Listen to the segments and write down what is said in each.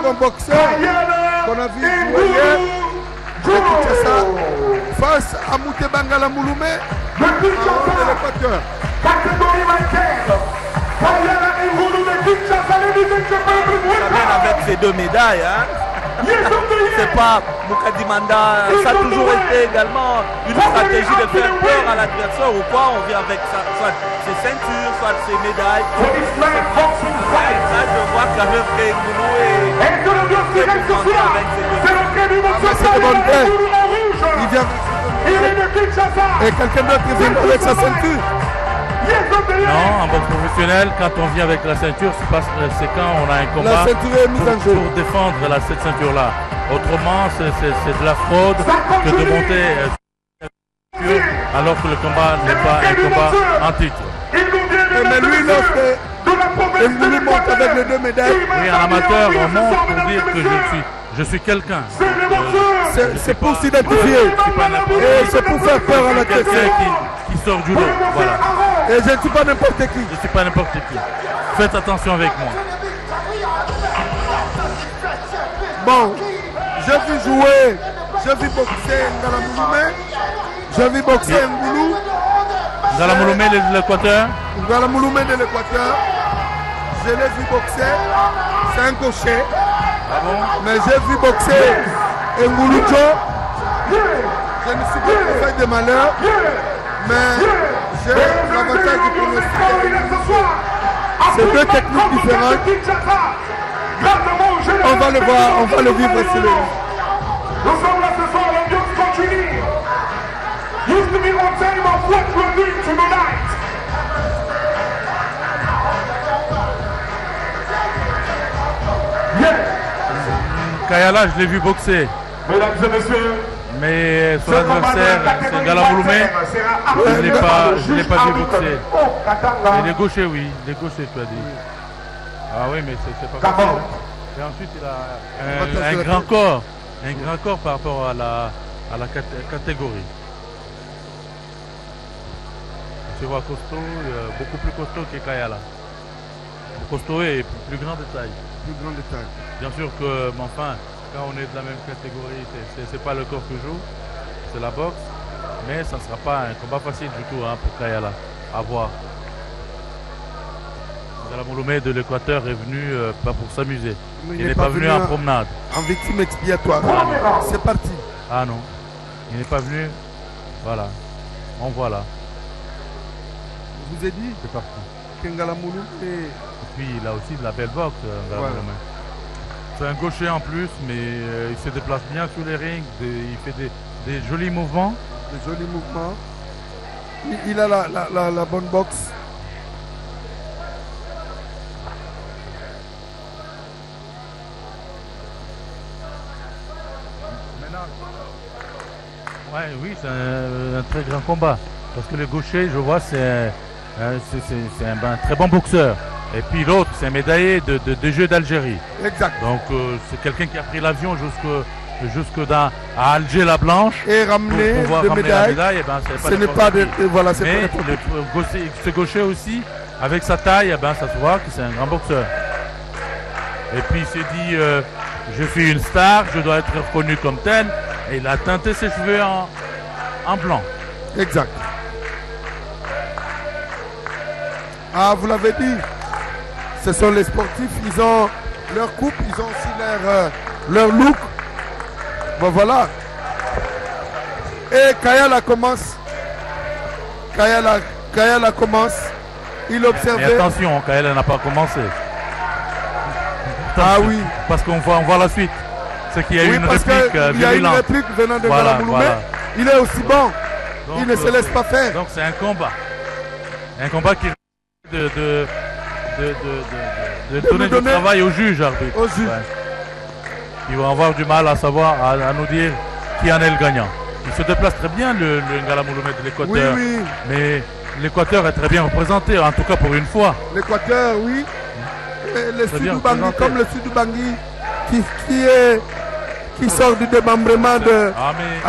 bon boxeur qu'on a vu jouer hier de Kinshasa face à Mouté Bangala Mouloumé de l'Équateur. Avec ces deux médailles, hein. C'est pas Moukadimanda, ça a toujours été également une stratégie de faire peur à l'adversaire ou quoi. On vient avec soit ses ceintures, soit ses médailles. Là, je vois quand même que Ngoulou est avec ses deux médailles. C'est de bonne tête. Il vient et quelqu'un d'autre qui vient avec sa ceinture. Non, en boxe professionnel, quand on vient avec la ceinture, c'est quand on a un combat la ceinture est mise en jeu pour défendre cette ceinture-là. Autrement, c'est de la fraude que de monter alors que le combat n'est pas un combat en titre. Mais lui, lorsque Ngoulou monte avec les deux médailles, oui, un amateur, on monte pour dire que je suis quelqu'un. C'est pour s'identifier et c'est pour faire peur à la tête. Quelqu'un qui sort du lot, voilà. Et je ne suis pas n'importe qui. Je ne suis pas n'importe qui. Faites attention avec moi. Bon, j'ai vu jouer, j'ai vu boxer Ngala Mouloumé, j'ai vu boxer Ngoulou. Ngala Mouloumé de l'Équateur. Ngala Mouloumé de l'Équateur. Je l'ai vu boxer, c'est un gaucher. Ah bon? Mais j'ai vu boxer Ngoulou Joe. Je ne suis pas fait de malheur, mais j'ai l'avantage de pronostic. C'est deux techniques différentes. On va le voir, on va le vivre sur le. Nous sommes là ce soir, l'ambiance continue. Used to be on time of what we're doing tonight. Kayala, je l'ai vu boxer. Mesdames et messieurs, mais son adversaire, c'est Ngala Mouloumé. Je ne l'ai pas vu boxer. Et les gauchers, oui, les gauchers, tu as dit. Ah oui, mais c'est pas facile. Et ensuite, il a un grand corps par rapport à la catégorie. Tu vois costaud, beaucoup plus costaud que Kayala. Costaud et plus grand de taille. Plus grand de taille. Bien sûr que, mais enfin, quand on est de la même catégorie, c'est pas le corps que joue, c'est la boxe. Mais ça ne sera pas un combat facile du tout hein, pour Kayala. À voir. Ngala Mouloumé de l'Équateur est venu pas pour s'amuser. Il n'est pas venu en promenade. En victime expiatoire. C'est parti. Ah non. Il n'est pas venu. Voilà. On voit là. Je vous ai dit. C'est parti. Que Ngala Mouloumé. Et puis il a aussi de la belle boxe, Ngala Mouloumé. C'est un gaucher en plus, mais il se déplace bien sur les rings. Il fait des jolis mouvements. Des jolis mouvements. Il a la bonne boxe. Ouais, oui, c'est un très grand combat. Parce que le gaucher, je vois, c'est un très bon boxeur. Et puis l'autre, c'est un médaillé de Jeux d'Algérie. Exact. Donc c'est quelqu'un qui a pris l'avion jusque à Alger la Blanche. Et ramener pour pouvoir ramener la médaille. Et ben, ce n'est pas de... Voilà, c'est mais ce gaucher aussi, avec sa taille, eh ben, ça se voit que c'est un grand boxeur. Et puis il s'est dit, je suis une star, je dois être reconnu comme tel. Et il a teinté ses cheveux en blanc. Exact. Ah, vous l'avez dit, ce sont les sportifs, ils ont leur coupe, ils ont aussi leur look. Bon, voilà. Et Kayala commence. Kayala commence. Il observait. Mais attention, Kayala n'a pas commencé. Ah oui. Parce qu'on voit la suite. C'est qu'il y a une réplique il y a une réplique venant de Ngala Mouloumé. Voilà. Il est aussi bon. Donc, il ne se laisse pas faire. Donc c'est un combat. Un combat qui de donner du travail au juge arbitre. Au juge. Ouais. Ils vont avoir du mal à savoir, à nous dire qui en est le gagnant. Il se déplace très bien le Ngala Mouloumé de l'Équateur. Oui, oui. Mais l'Équateur est très bien représenté, en tout cas pour une fois. L'Équateur, oui. Et le Sud du Bangui, comme le Sud du Bangui, qui sort du démembrement de... Ah mais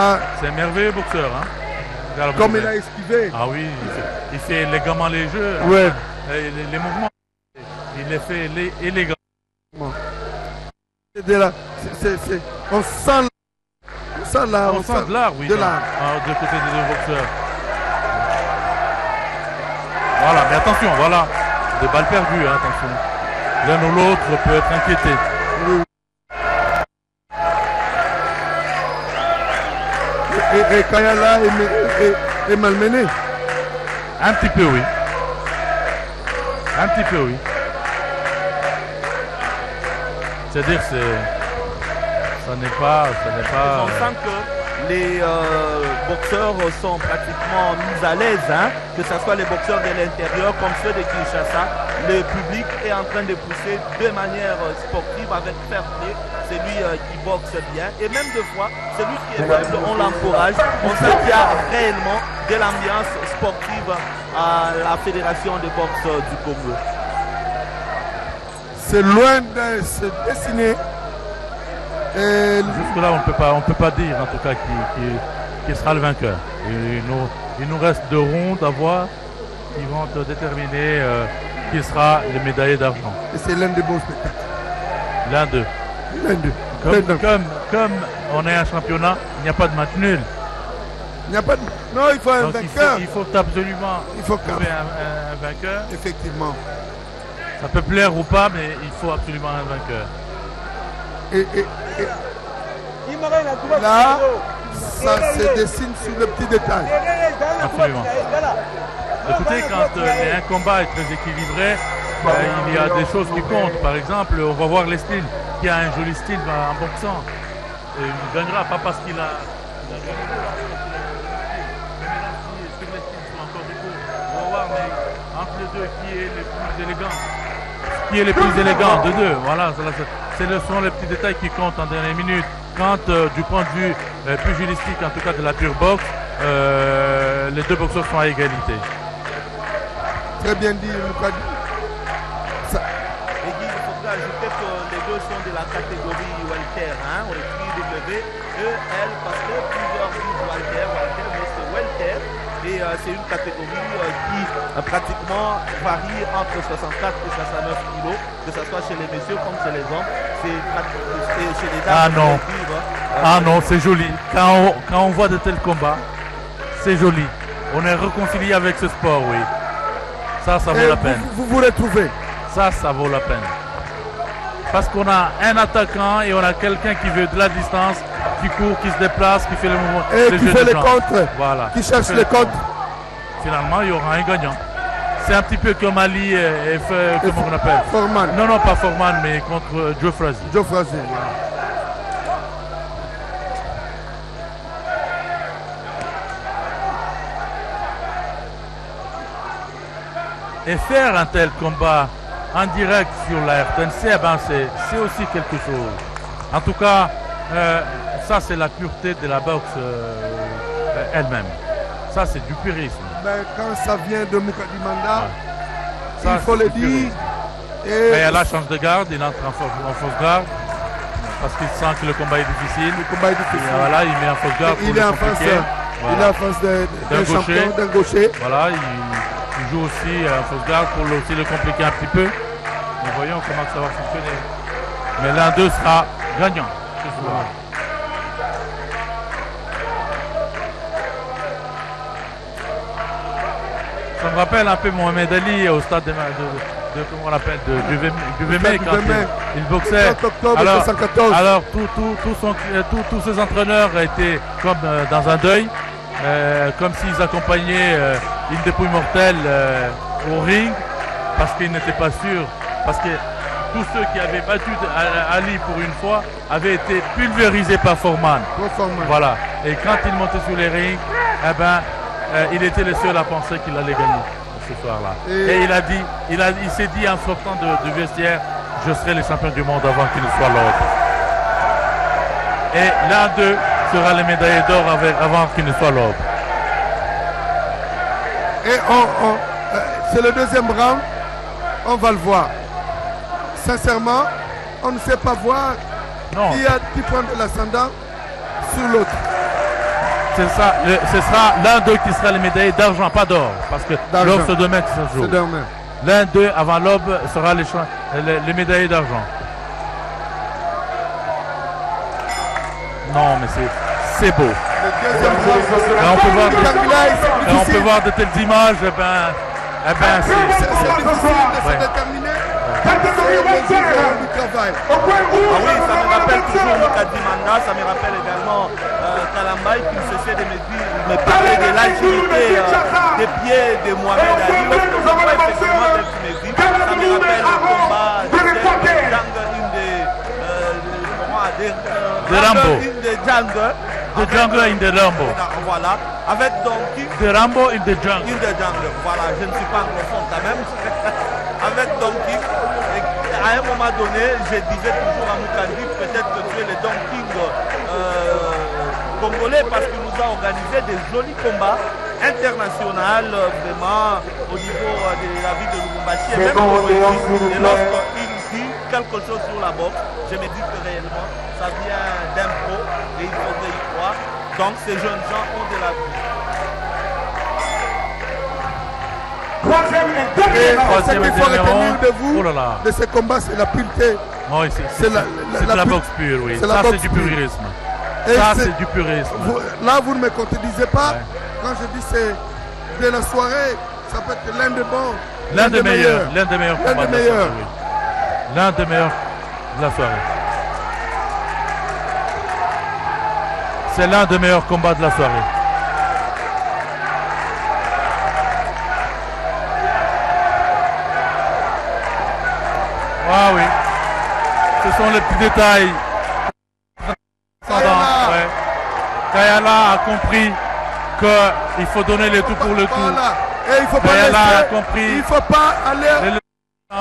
c'est un merveilleux boxeur. Hein, comme il a esquivé. Ah oui, il fait élégamment les jeux. Ouais. Les mouvements, il les fait élégamment. On sent là, On sent de l'art, oui. De l'art. De côté des deux boxeurs. Voilà, mais attention, voilà. Des balles perdues, hein, attention. L'un ou l'autre peut être inquiété. Oui. Et Kayala est malmené. Un petit peu, oui. Un petit peu, oui. C'est-à-dire, ça n'est pas. On sent que les boxeurs sont pratiquement mis à l'aise, hein, que ce soit les boxeurs de l'intérieur comme ceux de Kinshasa. Le public est en train de pousser de manière sportive avec fair play. C'est lui qui boxe bien. Et même deux fois, celui qui est faible, on l'encourage. On sait qu'il y a réellement de l'ambiance sportive à la Fédération de boxe du Congo. C'est loin de se dessiner. Jusque-là, on ne peut pas dire en tout cas qui sera le vainqueur. Il nous reste 2 rondes à voir qui vont déterminer qui sera le médaillé d'argent. Et c'est l'un des beaux spectacles. L'un d'eux. Comme on est un championnat, il n'y a pas de match nul. Il n'y a pas de... Non, il faut un Donc vainqueur. Il faut absolument trouver un vainqueur. Effectivement. Ça peut plaire ou pas, mais il faut absolument un vainqueur. Là, ça se dessine sur le petit détail. Absolument. Écoutez, quand un combat est très équilibré, il y a des choses qui comptent. Par exemple, on va voir les styles. Qui a un joli style en boxant. Et il gagnera pas parce qu'il a gagné. Sur les styles sont encore égaux. On va voir, mais entre les deux, qui est le plus élégant? Qui est le plus élégant de deux? Voilà, ce sont les petits détails qui comptent en dernière minute. Quand, du point de vue pugilistique, en tout cas de la pure boxe, les deux boxeurs sont à égalité. Très bien dit, Moukadi. Et Guy, il faudra ajouter que les deux sont de la catégorie Welter, hein, on écrit W-E-L parce que plusieurs disent Welter, mais c'est Welter. Et c'est une catégorie qui pratiquement varie entre 64 et 69 kilos, que ce soit chez les messieurs comme chez les hommes. C'est chez les dames. Ah non, non, c'est joli. Quand on voit de tels combats, c'est joli. On est réconcilié avec ce sport, oui. Ça vaut la peine. Vous retrouvez. Ça vaut la peine. Parce qu'on a un attaquant et on a quelqu'un qui veut de la distance, qui court, qui se déplace, qui fait le mouvement. Et qui fait les contres. Voilà. Qui cherche les contres. Finalement, il y aura un gagnant. C'est un petit peu comme Ali et comment on appelle Foreman. Non, pas Foreman, mais contre Joe Frazier. Joe Frazier. Et faire un tel combat en direct sur la RTNC, c'est aussi quelque chose. En tout cas, ça c'est la pureté de la boxe elle-même. Ça c'est du purisme. Ben, quand ça vient de Moukadi Manda, il faut le dire. Et là, change de garde, il entre en fausse garde. Parce qu'il sent que le combat est difficile. Le combat est difficile. Et voilà, il met en fausse garde. Il est en face d'un champion, d'un gaucher. Voilà, il joue aussi en fausse garde pour aussi le compliquer un petit peu. Nous voyons comment ça va fonctionner. Mais l'un d'eux sera gagnant ce soir. Ça me rappelle un peu Mohamed Ali au stade de comment on l'appelle, du VME quand il boxait. Alors tous ces entraîneurs étaient comme dans un deuil, comme s'ils accompagnaient une dépouille mortelle au ring, parce qu'ils n'étaient pas sûrs, parce que tous ceux qui avaient battu Ali pour une fois avaient été pulvérisés par Foreman. Voilà. Et quand il montait sur les rings, il était le seul à penser qu'il allait gagner ce soir-là. Et il s'est dit en sortant de vestiaire, je serai le champion du monde avant qu'il ne soit l'autre. Et l'un d'eux sera le médaillé d'or avant qu'il ne soit l'autre. Et c'est le deuxième round, on va le voir. Sincèrement, on ne sait pas voir qui prend de l'ascendant sur l'autre. C'est ça, ce sera l'un d'eux qui sera le médaillé d'argent, pas d'or, parce que l'or c'est demain que ça se joue. L'un d'eux, avant l'aube, sera les médaillés d'argent. Non, mais c'est beau. Le deuxième round. Là, on peut voir Kangla, c'est Là, on peut difficile. voir de telles images, C'est difficile de se déterminer. C'est le mesure du travail. Ah oui, ça me rappelle toujours Mukadi Manda, ça me rappelle également Kalambay qui ne cessait de me parler de l'agilité des pieds de Mohamed Ali. Lorsque je vois effectivement tel qu'il me dit, ça me rappelle le combat de Rambo. de Django. The Jungle in the Rambo. Voilà, avec Donkey. The Rambo in the Jungle. In the Jungle, voilà, je ne suis pas anglophone quand même. Avec Donkey. À un moment donné, je disais toujours à Mukadi, peut-être que tu es le Don King congolais parce qu'il nous a organisé des jolis combats internationaux, vraiment au niveau de la ville de Lubumbashi. Et même et lorsqu'il dit quelque chose sur la boxe, je me dis que réellement, ça vient d'un pro et il faudrait y croire. Donc ces jeunes gens ont de la vie. Et ce qu'il faut retenir de vous, Oh là là. de ce combat, c'est la pureté. Oui, c'est de la boxe pure, oui. c'est la Ça, boxe c'est du pure. purisme. Et Ça, c'est du purisme. Là, vous ne me contredisez pas. Ouais. Quand je dis c'est de la soirée, ça peut être l'un des bons. L'un des meilleurs. L'un des meilleurs L'un combats des de la meilleurs. soirée. Oui. L'un des meilleurs de la soirée. C'est l'un des meilleurs combats de la soirée. Ah oui. Ce sont les petits détails. Ouais. Kayala a compris qu'il faut donner le tout pour le tout. Voilà. Et il faut pas Kayala a laisser. compris. Il faut pas aller. Et le- Il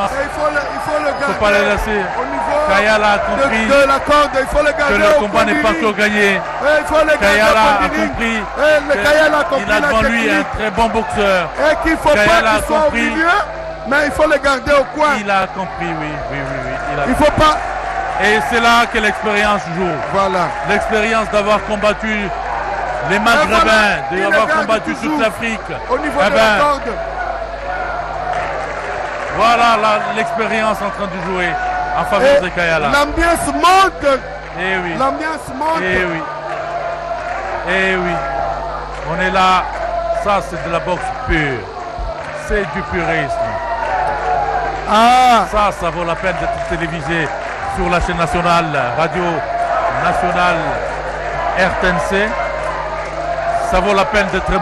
faut le garder. faut pas les laisser. Au niveau Kayala a compris de la corde, il faut le que garder. le au combat n'est pas fond du encore ring. gagné. Et il faut le garder. Kayala au a fond du ring. compris Et le Kayala a compris qu'il a la devant lui un technique. très bon boxeur. Et qu'il ne faut Kayala pas a qu'il soit au compris. milieu, mais il faut le garder au coin. Il a compris, oui. Il ne faut pas. Et c'est là que l'expérience joue. Voilà. L'expérience d'avoir combattu les Maghrébins, Il d'avoir regarde combattu toujours toute l'Afrique. Au niveau Eh de ben, la corde. Voilà l'expérience en train de jouer en faveur de Kayala. L'ambiance monte. Eh oui. L'ambiance monte. Eh oui. Eh oui. On est là. Ça, c'est de la boxe pure. C'est du purisme. Ah. Ça vaut la peine d'être télévisé sur la chaîne nationale, radio nationale RTNC. Ça vaut la peine d'être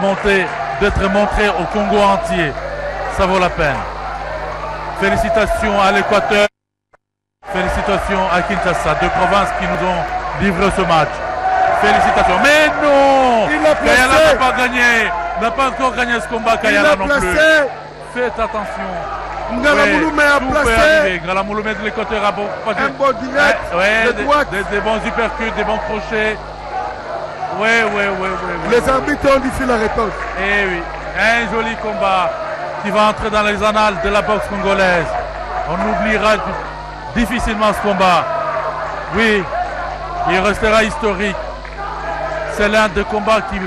montré au Congo entier. Ça vaut la peine. Félicitations à l'Équateur. Félicitations à Kinshasa, deux provinces qui nous ont livré ce match. Félicitations. Mais non, Il l'a placé. Kayala n'a pas gagné. N'a pas encore gagné ce combat, Il Kayala l'a non plus. placé. Faites attention. Ngala Mouloumé a tout peut placé arriver. Ngala Mouloumé de l'Équateur a un bon direct de droite. des bons uppercuts, des bons crochets. Oui. Les arbitres ont dit la réponse. Eh oui, un joli combat qui va entrer dans les annales de la boxe congolaise. On oubliera difficilement ce combat. Oui, il restera historique. C'est l'un des combats qui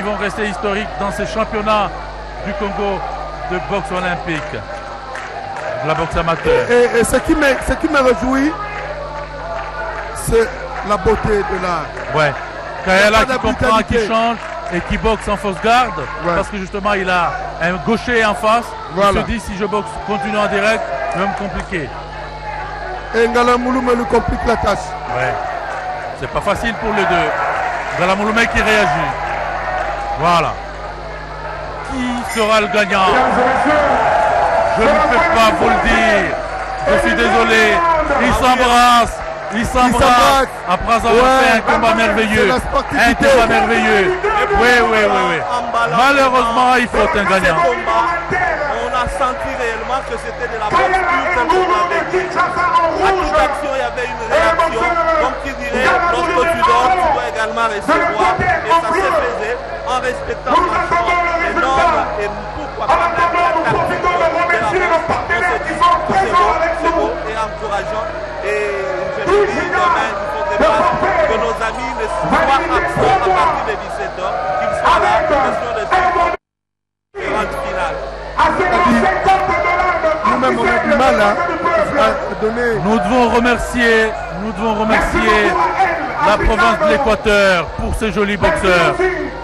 vont rester historiques dans ces championnats du Congo de boxe olympique, de la boxe amateur. Et ce qui me réjouit, c'est la beauté de l'art. Ouais. Kayala Il y a pas qui comprend, d'habitualité. qui change et qui boxe en fausse garde, Ouais. parce que justement il a un gaucher en face. Voilà. Il se dit si je boxe continue en direct, ça va me compliquer. Et Ngala Mouloumé lui complique la tâche. Ouais. C'est pas facile pour les deux. Ngala Mouloumé qui réagit. Voilà. Qui sera le gagnant? Je ne peux pas vous le dire. Je suis désolé. Ils s'embrassent. Après avoir fait un combat merveilleux. C'est la Un sportivité. combat merveilleux. Oui. Malheureusement, il faut un gagnant. On a senti réellement que c'était de la boxe pure, tel qu'on l'avait dit. À toute action, il y avait une réaction. Comme qui dirait, lorsque tu dors, tu dois également recevoir. Et ça s'est fait en respectant franchement les normes et pourquoi pas même la tactique de la boxe. On s'est dit que c'est beau et encourageant. Et je me dis demain, il faudrait pas que nos amis ne soient pas absents à partir de 17h, qu'ils soient là, question de suivre grande finale. Nous-mêmes, on a du mal à a donné. Nous devons remercier la province de l'Équateur pour ces jolis boxeurs.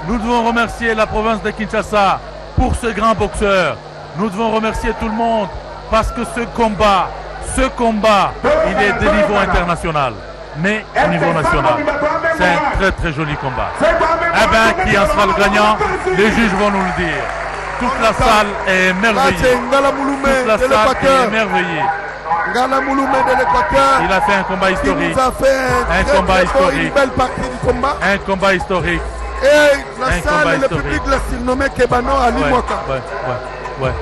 Nous devons remercier la province de Kinshasa pour ce grand boxeur. Nous devons remercier tout le monde parce que ce combat, il est de niveau international, mais au niveau national. C'est un très très joli combat. Eh bien, qui en sera le gagnant? Les juges vont nous le dire. Toute la salle est émerveillée. Toute la salle est émerveillée. Ngala Mouloumé de l'Équateur. Il a fait un combat historique. Il nous a fait un combat historique. Une belle partie du combat. Un combat historique. Et la salle et le public l'a surnommé Kebano Ali Mwaka. Ouais.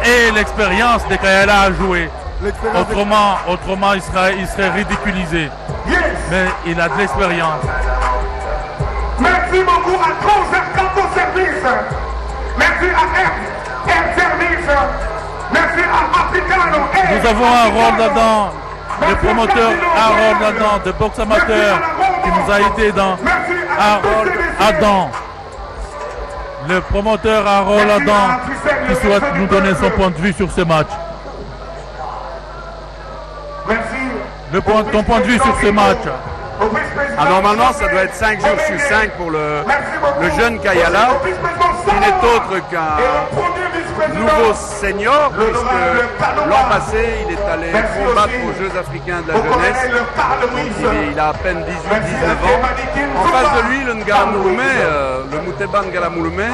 Et l'expérience de Kayala a joué. Autrement il serait ridiculisé. Mais il a de l'expérience. Merci beaucoup à Transfer Campo Service. Merci à Air Service. Merci à Africano. Nous avons Harold Adam, le promoteur Harold Adam de boxe amateur qui nous a aidé dans Harold Adam. Le promoteur Harold Adam qui souhaite nous donner son point de vue sur ce match. Ton point de vue sur ce match. Ah, normalement, ça doit être 5 jours sur 5 pour le jeune Kayala, qui n'est autre qu'un nouveau senior, puisque l'an passé, il est allé combattre aux Jeux africains de la jeunesse. Il a à peine 18-19 ans. En face de lui, le Ngala Mouloumé, le Mouteba Ngala Mouloumé,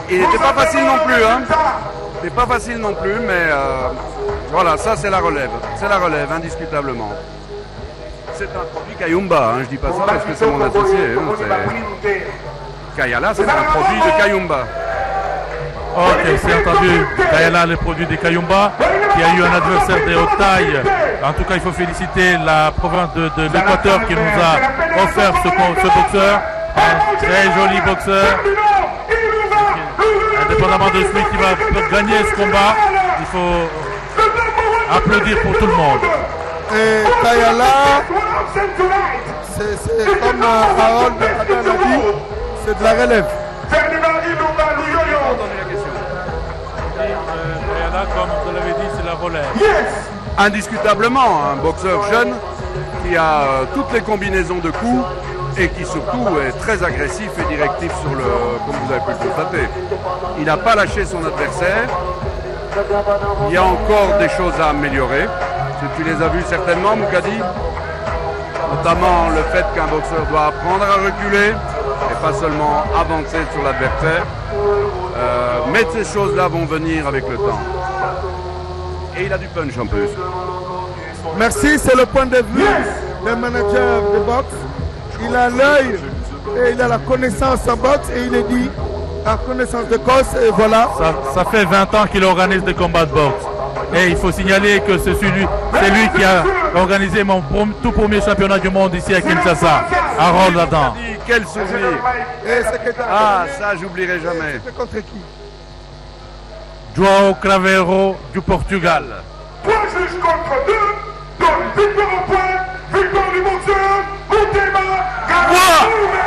il n'était pas facile non plus. C'est pas facile non plus, mais voilà, ça c'est la relève. C'est la relève, indiscutablement. C'est un produit Kayumba, je dis pas ça parce que c'est mon associé. Kayala, c'est un produit de Kayumba. Ok, c'est entendu. Kayala, le produit de Kayumba, qui a eu un adversaire de haute taille. En tout cas, il faut féliciter la province de l'Équateur qui nous a offert ce boxeur. Un très joli boxeur. Indépendamment de celui qui va gagner ce combat, il faut applaudir pour tout le monde. Et Kayala, c'est comme Harold Adam l'a dit, c'est de la relève. Kayala, comme vous l'avez dit, c'est la relève. Indiscutablement, un boxeur jeune qui a toutes les combinaisons de coups et qui surtout est très agressif et directif sur comme vous avez pu le constater. Il n'a pas lâché son adversaire. Il y a encore des choses à améliorer. Tu les as vues certainement, Moukadi, notamment le fait qu'un boxeur doit apprendre à reculer et pas seulement avancer sur l'adversaire. Mais ces choses-là vont venir avec le temps. Et il a du punch en plus. Merci, c'est le point de vue des managers de boxe. Il a l'œil et il a la connaissance en boxe et il est dit la connaissance de cause et voilà. Ça fait 20 ans qu'il organise des combats de boxe. Et il faut signaler que c'est lui qui a organisé mon tout premier championnat du monde ici à Kinshasa, Harold Adam. Quel souvenir! Ah, ça j'oublierai jamais. C'était contre qui? João Craveiro du Portugal. 3 juges contre 2, donc victoire au point, victoire du boxeur, Mouteba Ngala Mouloumé.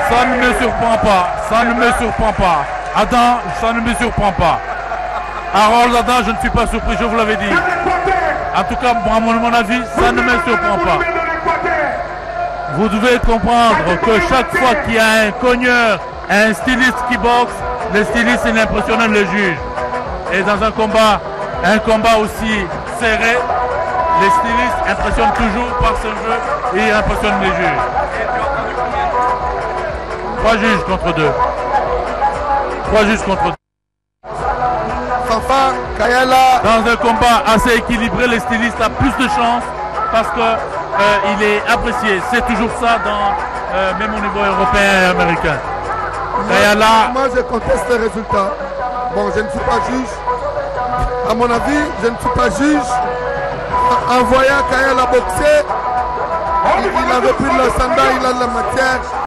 Ça ne me surprend pas, ça ne me surprend pas. Adam, ça ne me surprend pas. Harold Adam, je ne suis pas surpris, je vous l'avais dit. En tout cas, à mon avis, ça ne me surprend pas. Vous devez comprendre que chaque fois qu'il y a un cogneur, un styliste qui boxe, le styliste il impressionne le juge. Et dans un combat aussi serré, les stylistes impressionnent toujours par ce jeu et impressionnent les juges. 3 juges contre 2. 3 juges contre 2. Fafa, Kayala. Dans un combat assez équilibré, les stylistes ont plus de chance parce qu'il est apprécié. C'est toujours ça même au niveau européen et américain. Kayala. Moi, je conteste les résultats. Bon, je ne suis pas juge. À mon avis, je ne suis pas juge. En voyant Kayala boxer, il avait pris le standard, il a la matière.